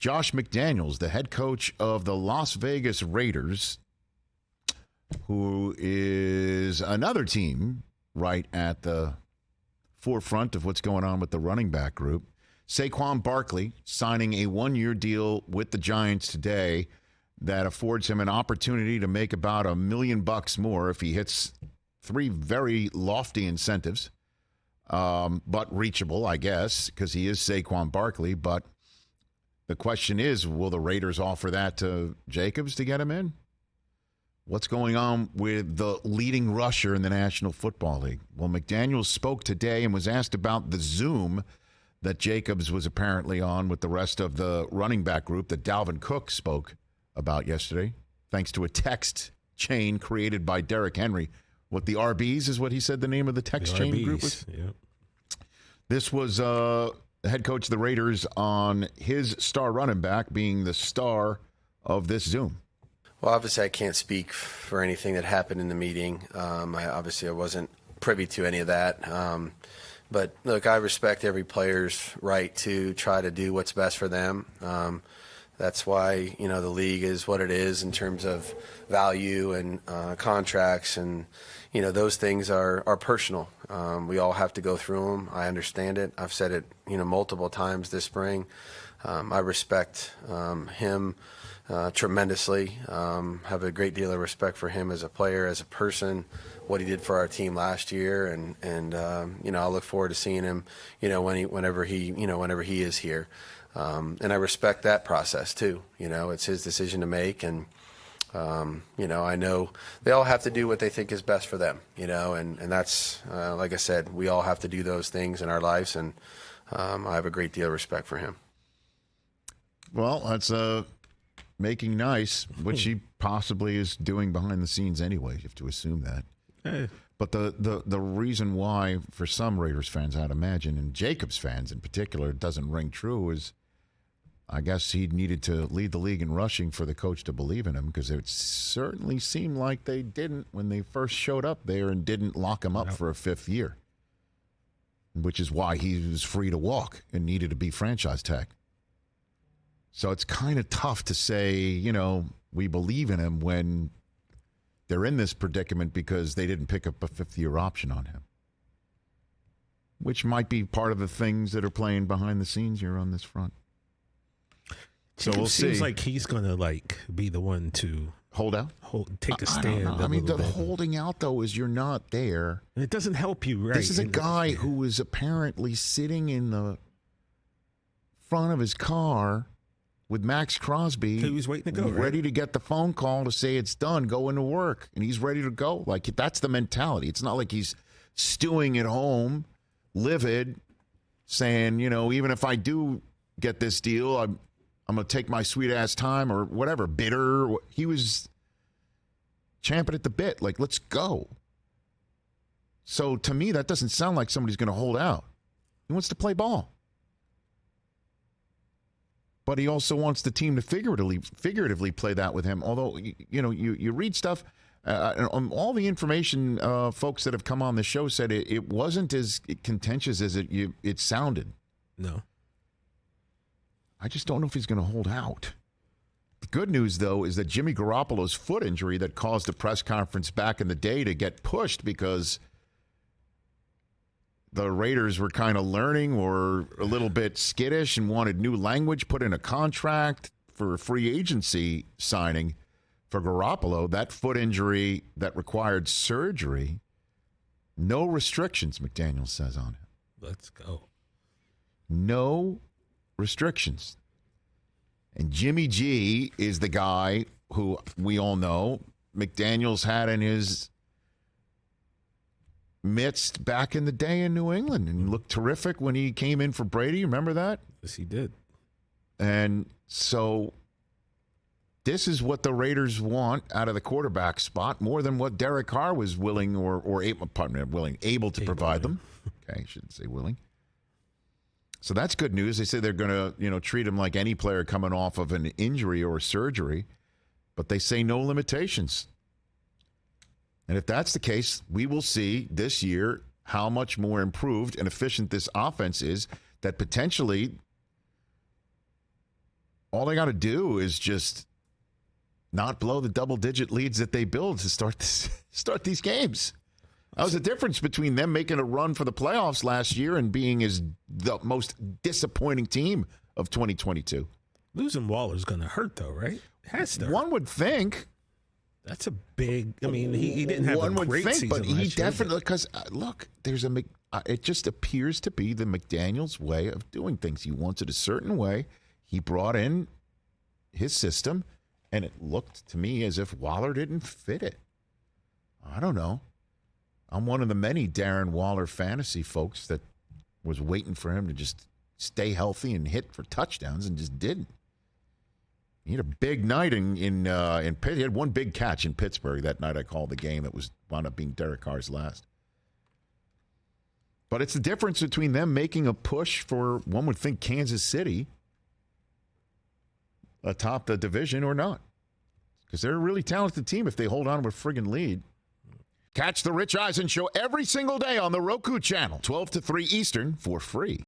Josh McDaniels, the head coach of the Las Vegas Raiders, who is another team right at the forefront of what's going on with the running back group. Saquon Barkley signing a one-year deal with the Giants today that affords him an opportunity to make about $1 million more if he hits 3 very lofty incentives, but reachable, I guess, because he is Saquon Barkley. But the question is, will the Raiders offer that to Jacobs to get him in? What's going on with the leading rusher in the National Football League? Well, McDaniels spoke today and was asked about the Zoom that Jacobs was apparently on with the rest of the running back group that Dalvin Cook spoke about yesterday, thanks to a text chain created by Derrick Henry. What, the RBs is what he said the name of the text chain RBs, group was? Yep. This was the head coach of the Raiders on his star running back being the star of this Zoom. Well, obviously, I can't speak for anything that happened in the meeting. I wasn't privy to any of that. But, look, I respect every player's right to try to do what's best for them. That's why, the league is what it is in terms of value and contracts. And, those things are personal. We all have to go through them. I understand it. I've said it, multiple times this spring. I respect him tremendously. Have a great deal of respect for him as a player, as a person, what he did for our team last year, and I look forward to seeing him, whenever he is here, and I respect that process too. It's his decision to make, and I know they all have to do what they think is best for them, and that's like I said, we all have to do those things in our lives, and I have a great deal of respect for him. Well, that's making nice, which he possibly is doing behind the scenes anyway. You have to assume that. Hey. But the reason why, for some Raiders fans, I'd imagine, and Jacobs fans in particular, it doesn't ring true is, I guess he needed to lead the league in rushing for the coach to believe in him, because it certainly seemed like they didn't when they first showed up there and didn't lock him up for a 5th year, which is why he was free to walk and needed to be franchise tag. So it's kind of tough to say, we believe in him when they're in this predicament because they didn't pick up a 5th-year option on him, which might be part of the things that are playing behind the scenes here on this front. So we'll see. Seems like he's going to be the one to hold out, take a stand. I mean, the holding out, though, is you're not there. And it doesn't help you, right? This is a guy who was apparently sitting in the front of his car with Max Crosby. He was waiting to go, ready right? to get the phone call to say it's done, go into work, and he's ready to go. That's the mentality. It's not like he's stewing at home, livid, saying, even if I do get this deal, I'm going to take my sweet-ass time or whatever, bitter. He was champing at the bit, let's go. So to me, that doesn't sound like somebody's going to hold out. He wants to play ball. But he also wants the team to figuratively play that with him. Although, you read stuff, all the information folks that have come on the show said it wasn't as contentious as it sounded. No. I just don't know if he's going to hold out. The good news, though, is that Jimmy Garoppolo's foot injury that caused a press conference back in the day to get pushed because the Raiders were kind of learning or a little bit skittish and wanted new language put in a contract for a free agency signing for Garoppolo. That foot injury that required surgery, no restrictions, McDaniels says on it. Let's go. No restrictions. And Jimmy G is the guy who we all know McDaniels had in his midst back in the day in New England and looked terrific when he came in for Brady. Remember that? Yes, he did. And so this is what the Raiders want out of the quarterback spot more than what Derek Carr was willing able to provide them. Okay, I shouldn't say willing. So that's good news. They say they're going to, treat him like any player coming off of an injury or surgery, but they say no limitations. And if that's the case, we will see this year how much more improved and efficient this offense is that potentially All they got to do is just not blow the double-digit leads that they build to start these games. That was the difference between them making a run for the playoffs last year and being the most disappointing team of 2022. Losing Waller's going to hurt, though, right? It has to. One would think. That's a big. I mean, he didn't have One a would great think, season but he last year, definitely because look, there's it just appears to be the McDaniels way of doing things. He wants it a certain way. He brought in his system, and it looked to me as if Waller didn't fit it. I don't know. I'm one of the many Darren Waller fantasy folks that was waiting for him to just stay healthy and hit for touchdowns and just didn't. He had a big night in Pitt. He had one big catch in Pittsburgh that night. I called the game that wound up being Derek Carr's last. But it's the difference between them making a push for, one would think, Kansas City atop the division or not. Because they're a really talented team if they hold on to a friggin' lead. Catch the Rich Eisen Show every single day on the Roku channel, 12 to 3 Eastern, for free.